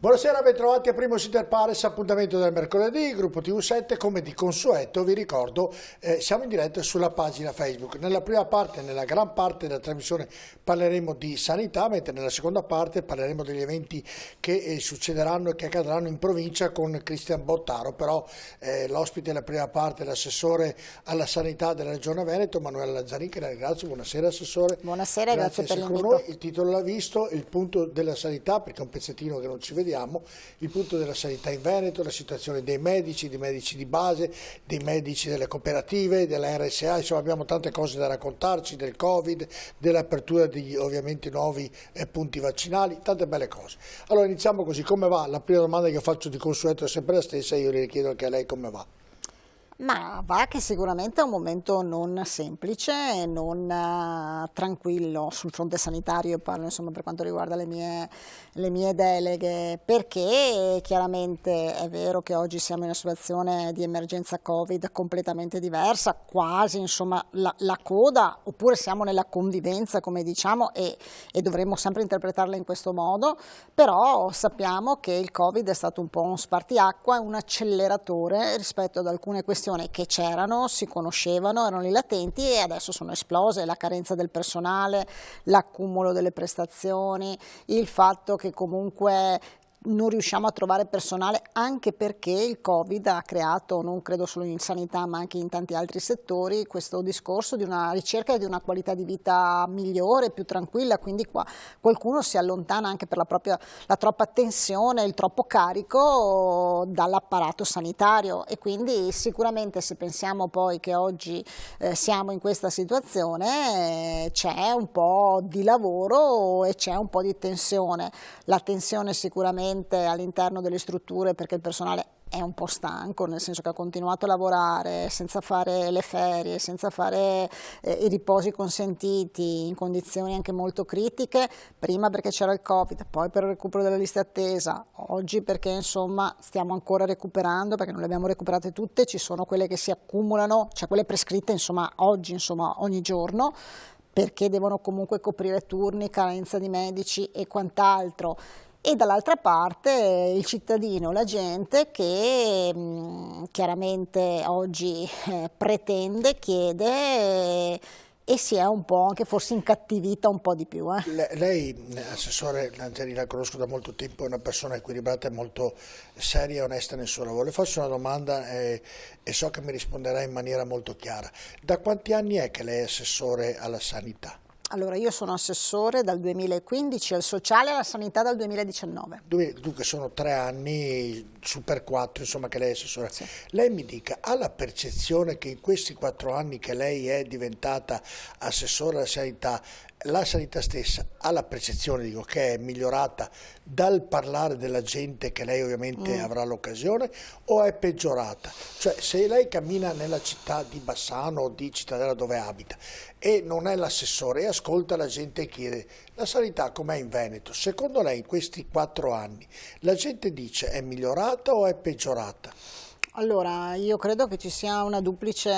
Buonasera, bentrovati a Primus Inter Pares, appuntamento del mercoledì, gruppo TV7, come di consueto vi ricordo siamo in diretta sulla pagina Facebook. Nella prima parte, nella gran parte della trasmissione parleremo di sanità, mentre nella seconda parte parleremo degli eventi che succederanno e che accadranno in provincia con Cristian Bottaro, però l'ospite della prima parte è l'assessore alla sanità della Regione Veneto, Manuela Lazzarin, che la ringrazio. Buonasera assessore. Buonasera, grazie per l'invito. Noi. Il titolo l'ha visto, il punto della sanità, perché è un pezzettino che non ci vediamo. Il punto della sanità in Veneto, la situazione dei medici di base, dei medici delle cooperative, della RSA, insomma abbiamo tante cose da raccontarci, del Covid, dell'apertura di ovviamente nuovi punti vaccinali, tante belle cose. Allora iniziamo così, come va? La prima domanda che faccio di consueto è sempre la stessa, io le chiedo anche a lei come va. Ma va che sicuramente è un momento non semplice, non tranquillo sul fronte sanitario, io parlo insomma per quanto riguarda le mie deleghe, perché chiaramente è vero che oggi siamo in una situazione di emergenza Covid completamente diversa, quasi insomma la coda, oppure siamo nella convivenza come diciamo e dovremmo sempre interpretarla in questo modo, però sappiamo che il Covid è stato un po' un spartiacqua, un acceleratore rispetto ad alcune questioni che c'erano, si conoscevano, erano lì latenti e adesso sono esplose, la carenza del personale, l'accumulo delle prestazioni, il fatto che comunque non riusciamo a trovare personale anche perché il Covid ha creato, non credo solo in sanità ma anche in tanti altri settori, questo discorso di una ricerca di una qualità di vita migliore, più tranquilla, quindi qua qualcuno si allontana anche per la troppa tensione, il troppo carico dall'apparato sanitario e quindi sicuramente se pensiamo poi che oggi siamo in questa situazione c'è un po' di lavoro e c'è un po' di tensione, la tensione sicuramente all'interno delle strutture perché il personale è un po' stanco, nel senso che ha continuato a lavorare senza fare le ferie, senza fare i riposi consentiti, in condizioni anche molto critiche, prima perché c'era il Covid, poi per il recupero della lista attesa, oggi perché insomma stiamo ancora recuperando, perché non le abbiamo recuperate tutte, ci sono quelle che si accumulano, cioè quelle prescritte insomma oggi, insomma ogni giorno, perché devono comunque coprire turni, carenza di medici e quant'altro. E dall'altra parte il cittadino, la gente che chiaramente oggi pretende, chiede e si è un po' anche forse incattivita un po' di più. Lei, assessore Lanzeri, la conosco da molto tempo, è una persona equilibrata e molto seria e onesta nel suo lavoro. Le faccio una domanda e so che mi risponderà in maniera molto chiara. Da quanti anni è che lei è assessore alla sanità? Allora, io sono assessore dal 2015 al sociale e alla sanità dal 2019. Dunque sono 3 anni, super 4, insomma, che lei è assessore. Sì. Lei mi dica, ha la percezione che in questi 4 anni che lei è diventata assessore alla sanità, la sanità stessa ha la percezione, dico, che è migliorata dal parlare della gente che lei ovviamente avrà l'occasione o è peggiorata? Cioè se lei cammina nella città di Bassano o di Cittadella dove abita e non è l'assessore e ascolta la gente e chiede la sanità com'è in Veneto, secondo lei in questi 4 anni la gente dice è migliorata o è peggiorata? Allora, io credo che ci sia una duplice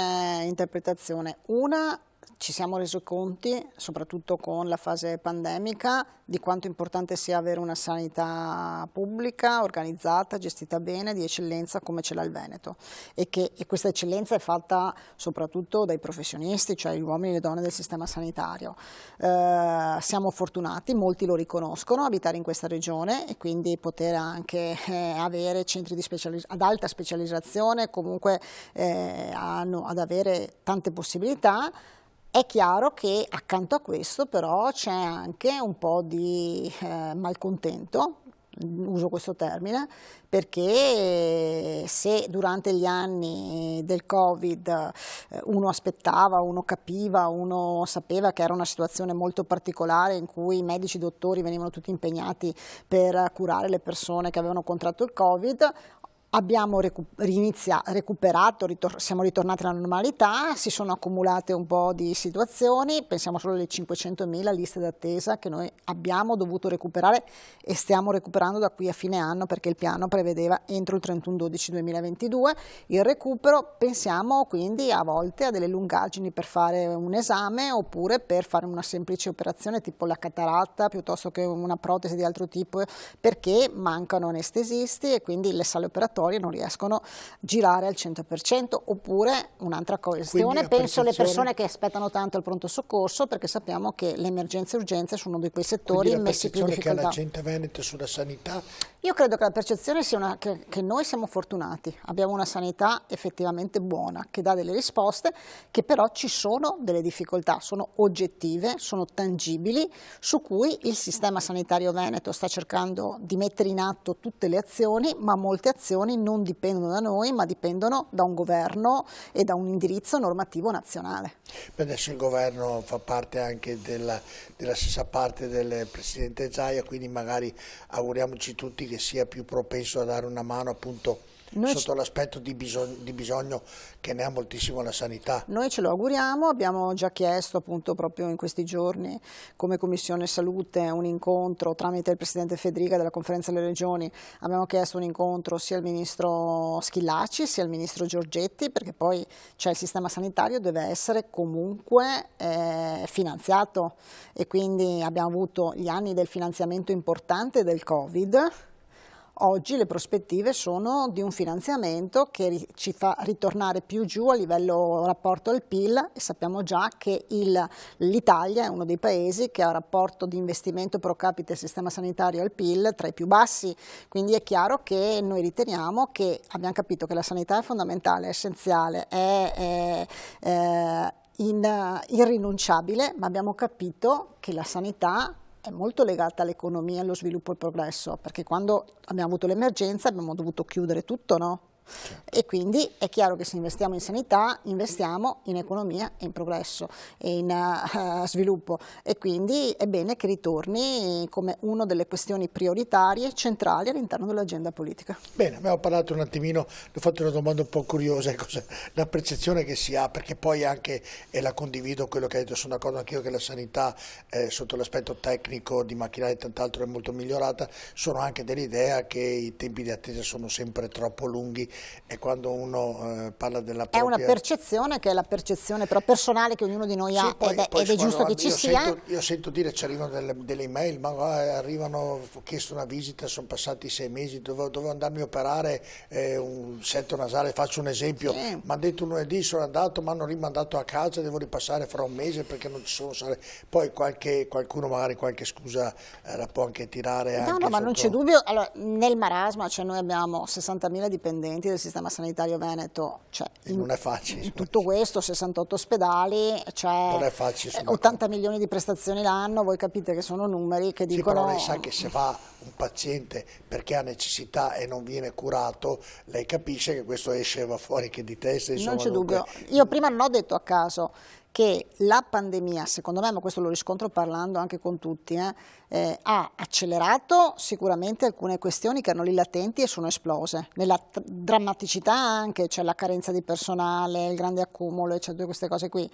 interpretazione. Una, ci siamo resi conti, soprattutto con la fase pandemica, di quanto importante sia avere una sanità pubblica, organizzata, gestita bene, di eccellenza come ce l'ha il Veneto e questa eccellenza è fatta soprattutto dai professionisti, cioè gli uomini e le donne del sistema sanitario. Siamo fortunati, molti lo riconoscono, abitare in questa regione e quindi poter anche avere centri ad alta specializzazione, comunque ad avere tante possibilità. È chiaro che accanto a questo però c'è anche un po' di malcontento, uso questo termine, perché se durante gli anni del Covid uno aspettava, uno capiva, uno sapeva che era una situazione molto particolare in cui i medici, i dottori venivano tutti impegnati per curare le persone che avevano contratto il Covid, Abbiamo recuperato, siamo ritornati alla normalità, si sono accumulate un po' di situazioni, pensiamo solo alle 500.000 liste d'attesa che noi abbiamo dovuto recuperare e stiamo recuperando da qui a fine anno, perché il piano prevedeva entro il 31/12/2022 il recupero. Pensiamo quindi a volte a delle lungaggini per fare un esame oppure per fare una semplice operazione tipo la cataratta piuttosto che una protesi di altro tipo, perché mancano anestesisti e quindi le sale operatorie non riescono a girare al 100%, oppure un'altra questione, penso alle persone che aspettano tanto il pronto soccorso, perché sappiamo che le emergenze e urgenze sono uno di quei settori messi più in difficoltà. Che ha la gente veneta sulla sanità? Io credo che la percezione sia che noi siamo fortunati, abbiamo una sanità effettivamente buona, che dà delle risposte, che però ci sono delle difficoltà, sono oggettive, sono tangibili, su cui il sistema sanitario veneto sta cercando di mettere in atto tutte le azioni, ma molte azioni non dipendono da noi, ma dipendono da un governo e da un indirizzo normativo nazionale. Adesso il governo fa parte anche della stessa parte del Presidente Zaia, quindi magari auguriamoci tutti che sia più propenso a dare una mano appunto sotto l'aspetto di bisogno che ne ha moltissimo la sanità. Noi ce lo auguriamo, abbiamo già chiesto appunto proprio in questi giorni come Commissione Salute un incontro tramite il Presidente Fedriga della Conferenza delle Regioni, abbiamo chiesto un incontro sia al Ministro Schillaci sia al Ministro Giorgetti, perché poi il sistema sanitario deve essere comunque finanziato, e quindi abbiamo avuto gli anni del finanziamento importante del Covid. Oggi le prospettive sono di un finanziamento che ci fa ritornare più giù a livello rapporto al PIL, e sappiamo già che l'Italia è uno dei paesi che ha un rapporto di investimento pro capite del sistema sanitario al PIL tra i più bassi, quindi è chiaro che noi riteniamo che abbiamo capito che la sanità è fondamentale, è essenziale, è irrinunciabile, ma abbiamo capito che la sanità è molto legata all'economia, allo sviluppo e al progresso, perché quando abbiamo avuto l'emergenza abbiamo dovuto chiudere tutto, no? E quindi è chiaro che se investiamo in sanità, investiamo in economia e in progresso e in sviluppo, e quindi è bene che ritorni come una delle questioni prioritarie, centrali all'interno dell'agenda politica. Bene, abbiamo parlato un attimino, le ho fatto una domanda un po' curiosa, la percezione che si ha, perché poi anche, e la condivido quello che ha detto, sono d'accordo anch'io che la sanità sotto l'aspetto tecnico di macchinari e tant'altro è molto migliorata, sono anche dell'idea che i tempi di attesa sono sempre troppo lunghi, e quando uno parla della propria... È una percezione che è la percezione però personale che ognuno di noi ha, ed è giusto che ci sia. Io sento dire, ci arrivano delle email, ma arrivano, ho chiesto una visita, sono passati 6 mesi, dovevo andarmi a operare un setto nasale, faccio un esempio, Sì. mi hanno detto un lunedì, sono andato, mi hanno rimandato a casa, devo ripassare fra un mese perché non ci sono sale. Poi qualcuno magari qualche scusa la può anche tirare. No, ma non c'è dubbio. Allora, nel marasma, noi abbiamo 60.000 dipendenti del sistema sanitario veneto, non è facile. In tutto questo 68 ospedali, non è facile, 80 milioni di prestazioni l'anno, voi capite che sono numeri che dicono... Sì, però lei sa che se va un paziente perché ha necessità e non viene curato, lei capisce che questo esce e va fuori che di testa. Non c'è dubbio. Io prima non ho detto a caso che la pandemia, secondo me, ma questo lo riscontro parlando anche con tutti, ha accelerato sicuramente alcune questioni che erano lì latenti e sono esplose. Nella drammaticità anche, c'è la carenza di personale, il grande accumulo, eccetera, tutte queste cose qui.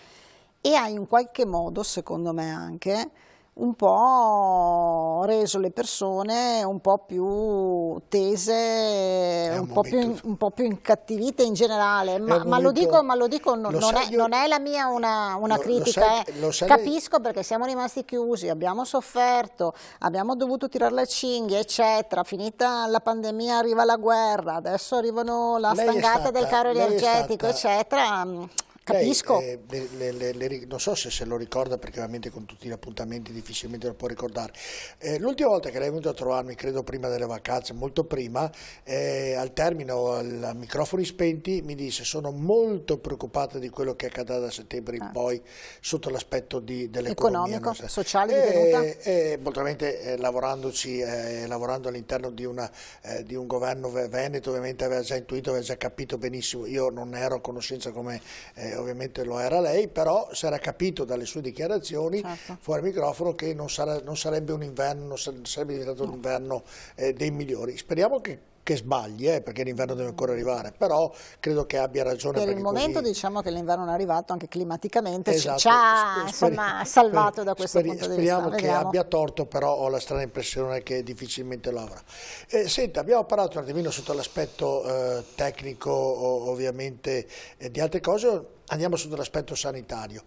E ha in qualche modo, secondo me anche, un po' reso le persone un po' più tese, un po' più incattivite in generale, ma lo dico non è la mia una critica, capisco perché siamo rimasti chiusi, abbiamo sofferto, abbiamo dovuto tirare la cinghia, eccetera, finita la pandemia arriva la guerra, adesso arrivano la stangata del caro energetico, eccetera. Capisco. Non so se lo ricorda, perché ovviamente con tutti gli appuntamenti difficilmente lo può ricordare. L'ultima volta che lei è venuto a trovarmi, credo prima delle vacanze, molto prima, al termine, a microfoni spenti, mi disse: sono molto preoccupata di quello che accadrà da settembre in poi sotto l'aspetto dell'economia. Economico, sociale, di tenuta. Molto lavorando all'interno di un governo veneto, ovviamente aveva già intuito, aveva già capito benissimo. Io non ero a conoscenza come... ovviamente lo era lei, però si era capito dalle sue dichiarazioni fuori microfono che non sarebbe un inverno, non sarebbe diventato un inverno dei migliori. Speriamo che che sbagli, perché l'inverno deve ancora arrivare, però credo che abbia ragione. Per il perché momento così... diciamo che l'inverno non è arrivato, anche climaticamente ci Esatto, ha insomma salvato da questo punto di vista. speriamo che Vediamo. abbia torto, però ho la strana impressione che difficilmente lo avrà. Senta, abbiamo parlato un attimino sotto l'aspetto tecnico, ovviamente, di altre cose, andiamo sotto l'aspetto sanitario.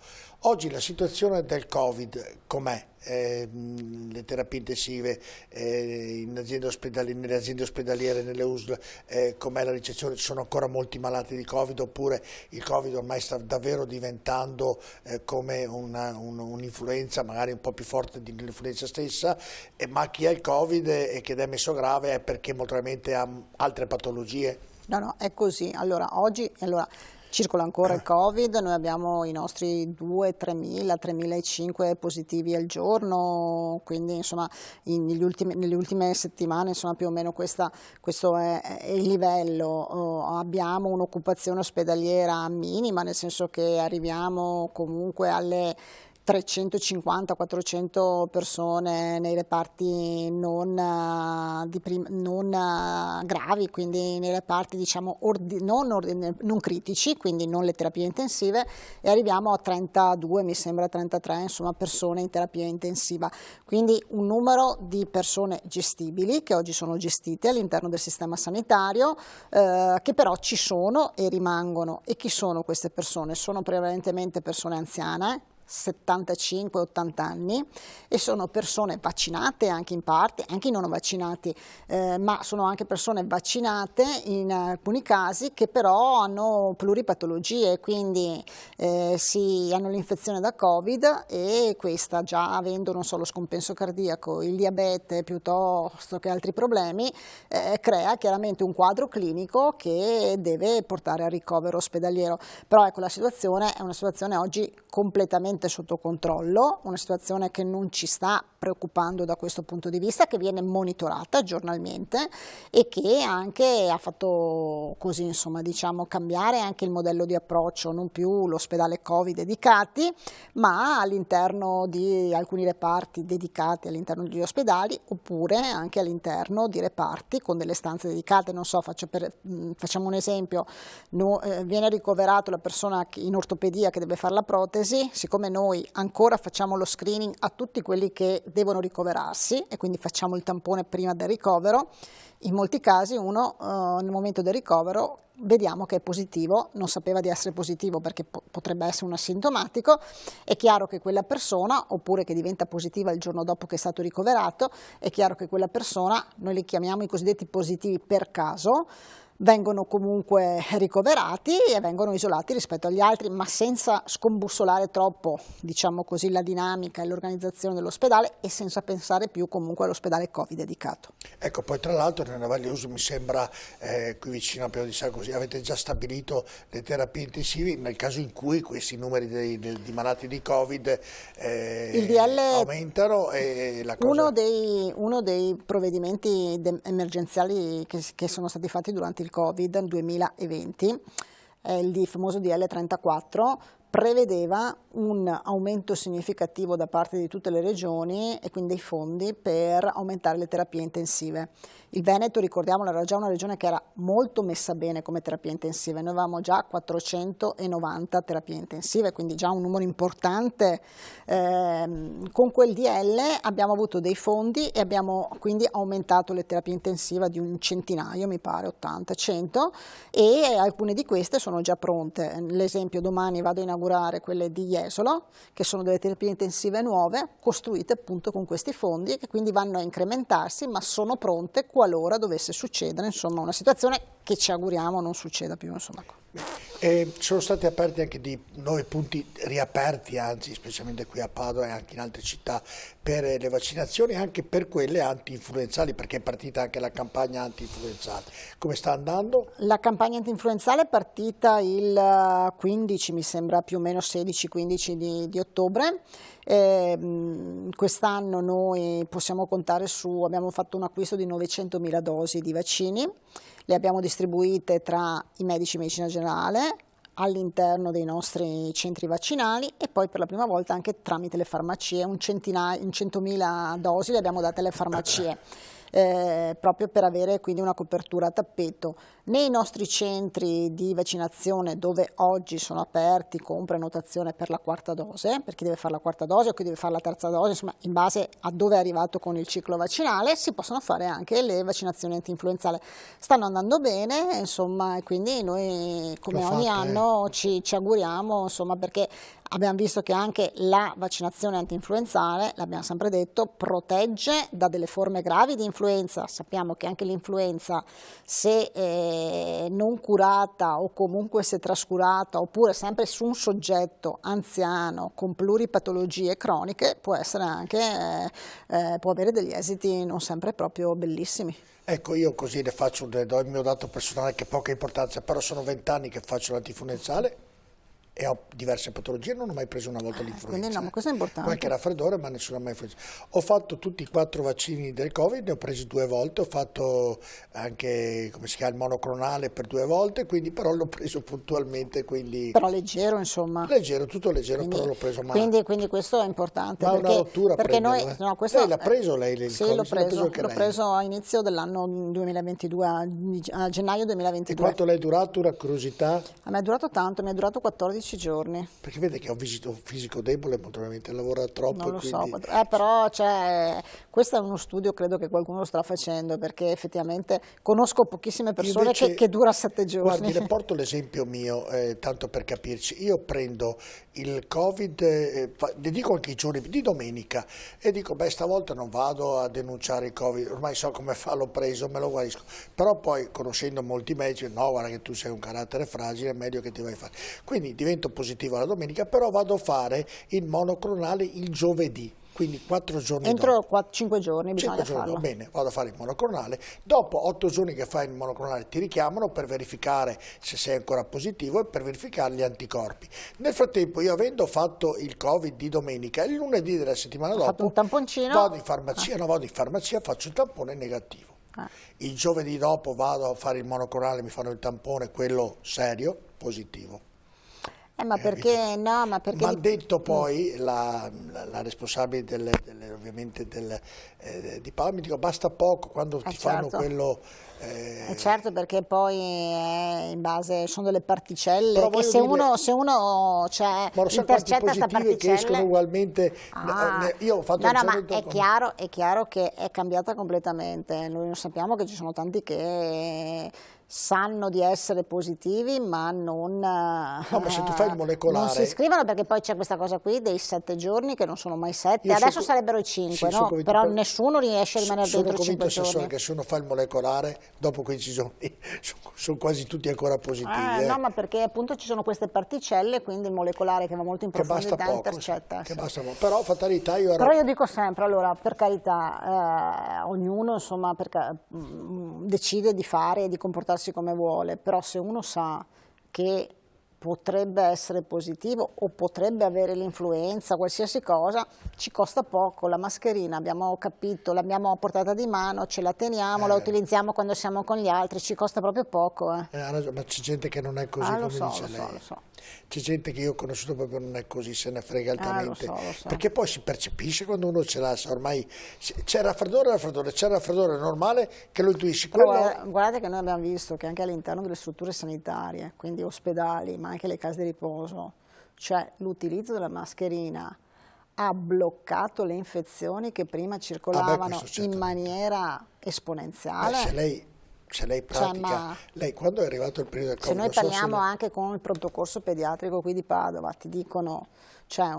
Oggi la situazione del Covid com'è? Le terapie intensive nelle aziende ospedaliere, nelle USL, com'è la ricezione? Ci sono ancora molti malati di Covid, oppure il Covid ormai sta davvero diventando come un'influenza magari un po' più forte dell'influenza stessa, ma chi ha il Covid e che è messo grave è perché molto probabilmente ha altre patologie? No, è così. Allora, oggi circola ancora il Covid, noi abbiamo i nostri 2.000, 3.000, 3.500 positivi al giorno, quindi insomma nelle ultime settimane insomma più o meno questo è il livello. Abbiamo un'occupazione ospedaliera minima, nel senso che arriviamo comunque alle 350-400 persone nei reparti non gravi, quindi nei reparti diciamo non critici, quindi non le terapie intensive, e arriviamo a 32, mi sembra 33, insomma, persone in terapia intensiva. Quindi un numero di persone gestibili, che oggi sono gestite all'interno del sistema sanitario, che però ci sono e rimangono. E chi sono queste persone? Sono prevalentemente persone anziane, 75-80 anni, e sono persone vaccinate anche in parte, anche i non vaccinati, ma sono anche persone vaccinate in alcuni casi che però hanno pluripatologie, quindi hanno l'infezione da Covid, e questa, già avendo non solo scompenso cardiaco, il diabete piuttosto che altri problemi, crea chiaramente un quadro clinico che deve portare al ricovero ospedaliero. Però ecco, la situazione è una situazione oggi completamente sotto controllo, una situazione che non ci sta preoccupando da questo punto di vista, che viene monitorata giornalmente e che anche ha fatto così, insomma, diciamo, cambiare anche il modello di approccio, non più l'ospedale Covid dedicati, ma all'interno di alcuni reparti dedicati all'interno degli ospedali, oppure anche all'interno di reparti con delle stanze dedicate. Non so, facciamo un esempio, viene ricoverato la persona in ortopedia che deve fare la protesi, siccome noi ancora facciamo lo screening a tutti quelli che devono ricoverarsi e quindi facciamo il tampone prima del ricovero, in molti casi uno nel momento del ricovero vediamo che è positivo, non sapeva di essere positivo perché potrebbe essere un asintomatico. È chiaro che quella persona, oppure che diventa positiva il giorno dopo che è stato ricoverato, è chiaro che quella persona, noi li chiamiamo i cosiddetti positivi per caso, vengono comunque ricoverati e vengono isolati rispetto agli altri, ma senza scombussolare troppo, diciamo così, la dinamica e l'organizzazione dell'ospedale, e senza pensare più comunque all'ospedale Covid dedicato. Ecco, poi tra l'altro nella Valle Uso mi sembra, qui vicino a Piano di Sarcosi, avete già stabilito le terapie intensive nel caso in cui questi numeri di malati di Covid il DL aumentano, e la cosa... Uno dei provvedimenti emergenziali che sono stati fatti durante il Covid 2020, il famoso DL 34, prevedeva un aumento significativo da parte di tutte le regioni e quindi dei fondi per aumentare le terapie intensive. Il Veneto, ricordiamolo, era già una regione che era molto messa bene come terapie intensive, noi avevamo già 490 terapie intensive, quindi già un numero importante. Con quel DL abbiamo avuto dei fondi e abbiamo quindi aumentato le terapie intensive di un centinaio, mi pare 80, 100, e alcune di queste sono già pronte. L'esempio, domani vado a inaugurare quelle di Jesolo, che sono delle terapie intensive nuove, costruite appunto con questi fondi, che quindi vanno a incrementarsi, ma sono pronte qualora dovesse succedere, insomma, una situazione che ci auguriamo non succeda più, insomma. Sono stati aperti anche di nuovi punti, riaperti anzi, specialmente qui a Padova e anche in altre città, per le vaccinazioni, anche per quelle anti-influenzali, perché è partita anche la campagna anti-influenzale. Come sta andando? La campagna anti-influenzale è partita il 15, mi sembra, più o meno 16-15 di ottobre. Quest'anno noi possiamo contare abbiamo fatto un acquisto di 900.000 dosi di vaccini, le abbiamo distribuite tra i medici di medicina generale, all'interno dei nostri centri vaccinali, e poi per la prima volta anche tramite le farmacie, un 100.000 dosi le abbiamo date alle farmacie. proprio per avere quindi una copertura a tappeto. Nei nostri centri di vaccinazione, dove oggi sono aperti con prenotazione per la quarta dose, per chi deve fare la quarta dose o chi deve fare la terza dose, insomma in base a dove è arrivato con il ciclo vaccinale, si possono fare anche le vaccinazioni antinfluenzali. Stanno andando bene, insomma, e quindi noi come ogni anno ci auguriamo, insomma, perché abbiamo visto che anche la vaccinazione antinfluenzale, l'abbiamo sempre detto, protegge da delle forme gravi di influenza. Sappiamo che anche l'influenza, se non curata o comunque se trascurata, oppure sempre su un soggetto anziano con pluripatologie croniche, può essere anche, può avere degli esiti non sempre proprio bellissimi. Ecco, io così le faccio, le do il mio dato personale che ha poca importanza, però sono 20 anni che faccio l'antinfluenzale e ho diverse patologie, non ho mai preso una volta l'influenza. Quindi no, questo è importante. Qualche raffreddore, ma nessuno ha mai influenza. Ho fatto tutti i 4 vaccini del Covid, ne ho presi 2 volte, ho fatto anche, come si chiama, il monoclonale per 2 volte, quindi però l'ho preso puntualmente, quindi... Però leggero, insomma. Leggero, tutto leggero, quindi, però l'ho preso male. Quindi questo è importante. Ma perché, una rottura perché prenderlo, noi, no, questo, lei l'ha preso lei il sì, Covid? l'ho preso a inizio dell'anno 2022, a gennaio 2022. E quanto l'hai durato, una curiosità? A me è durato tanto, mi è durato 14 giorni. Perché vede che ho un fisico debole, molto probabilmente lavora troppo. Non lo quindi... so, però questo è uno studio, credo che qualcuno lo sta facendo, perché effettivamente conosco pochissime persone invece, che dura 7 giorni. Guardi, le porto l'esempio mio, tanto per capirci. Io prendo il Covid, le dico anche i giorni di domenica, e dico, beh, stavolta non vado a denunciare il Covid, ormai so come fa, l'ho preso, me lo guarisco. Però poi, conoscendo molti medici, no, guarda che tu sei un carattere fragile, è meglio che ti vai a fare. Quindi divento positivo la domenica, però vado a fare il monoclonale il giovedì. Quindi 4 giorni entro 5 giorni bisogna 5 giorni farlo. dopo. Bene, vado a fare il monoclonale. Dopo 8 giorni che fai il monoclonale ti richiamano per verificare se sei ancora positivo e per verificare gli anticorpi. Nel frattempo, io avendo fatto il Covid di domenica, il lunedì della settimana dopo fatto un tamponcino? vado in farmacia, faccio il tampone negativo. Il giovedì dopo vado a fare il monoclonale, mi fanno il tampone, quello serio, positivo. Ma perché no? Ma perché... Ma ha detto poi la responsabile ovviamente di Paolo, mi dico basta poco quando ti fanno quello... certo, perché poi in base sono delle particelle però che se uno cioè, intercetta questa particella che escono ugualmente. Io ho fatto ma è chiaro che è cambiata completamente. Noi lo sappiamo che ci sono tanti che sanno di essere positivi ma non, ma se tu fai il molecolare, non si iscrivono, perché poi c'è questa cosa qui dei 7 giorni che non sono mai 7, adesso sarebbero i 5, sì, no? Però nessuno riesce a rimanere dentro i 5 giorni. Sono convinto che se uno fa il molecolare dopo 15 giorni sono quasi tutti ancora positivi. No, ma perché appunto ci sono queste particelle, quindi il molecolare che va molto in profondità intercetta. Che basta poco. Però fatalità Però io dico sempre, allora, per carità, ognuno insomma decide di fare e di comportarsi come vuole, però se uno sa che potrebbe essere positivo o potrebbe avere l'influenza, qualsiasi cosa, ci costa poco. La mascherina, abbiamo capito, l'abbiamo a portata di mano, ce la teniamo, la utilizziamo quando siamo con gli altri, ci costa proprio poco. Ma c'è gente che non è così, come dice lei. Lo so. C'è gente che io ho conosciuto proprio non è così, se ne frega altamente. Lo so. Perché poi si percepisce quando uno ce l'ha, ormai c'è il raffreddore normale che lo intuisci. Guardate che noi abbiamo visto che anche all'interno delle strutture sanitarie, quindi ospedali, ma anche le case di riposo, cioè l'utilizzo della mascherina ha bloccato le infezioni che prima circolavano in maniera esponenziale. Se lei pratica, lei quando è arrivato il periodo del Covid... Se noi parliamo anche con il pronto soccorso pediatrico qui di Padova, ti dicono, cioè,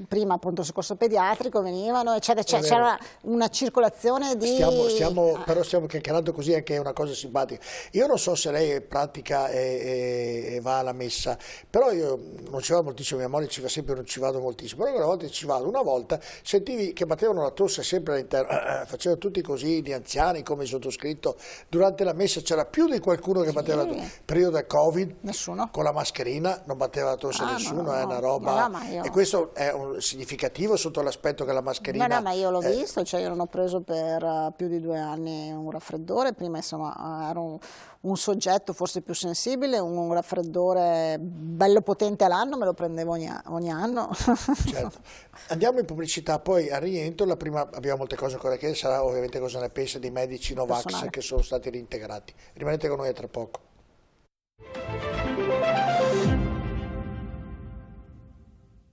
prima appunto il soccorso pediatrico venivano, eccetera, c'era una circolazione di... Però stiamo chiacchierando così, anche è una cosa simpatica. Io non so se lei pratica e va alla messa, però io non ci vado moltissimo, mia moglie ci va sempre, non ci vado moltissimo, però una volta ci vado. Una volta sentivi che battevano la tosse sempre all'interno, facevano tutti così, gli anziani come il sottoscritto, durante la messa c'era più di qualcuno che batteva la tosse. Periodo del Covid, nessuno. Con la mascherina non batteva la tosse nessuno, è una roba... E questo è è significativo sotto l'aspetto che la mascherina... No, ma io l'ho visto, cioè io non ho preso per più di 2 anni un raffreddore, prima insomma ero un soggetto forse più sensibile, un raffreddore bello potente all'anno me lo prendevo ogni anno. Certo. Andiamo in pubblicità, poi al rientro, la prima, abbiamo molte cose ancora da chiedere, sarà ovviamente cosa ne pensa dei medici Novax Personale. che sono stati reintegrati. Rimanete con noi a tra poco.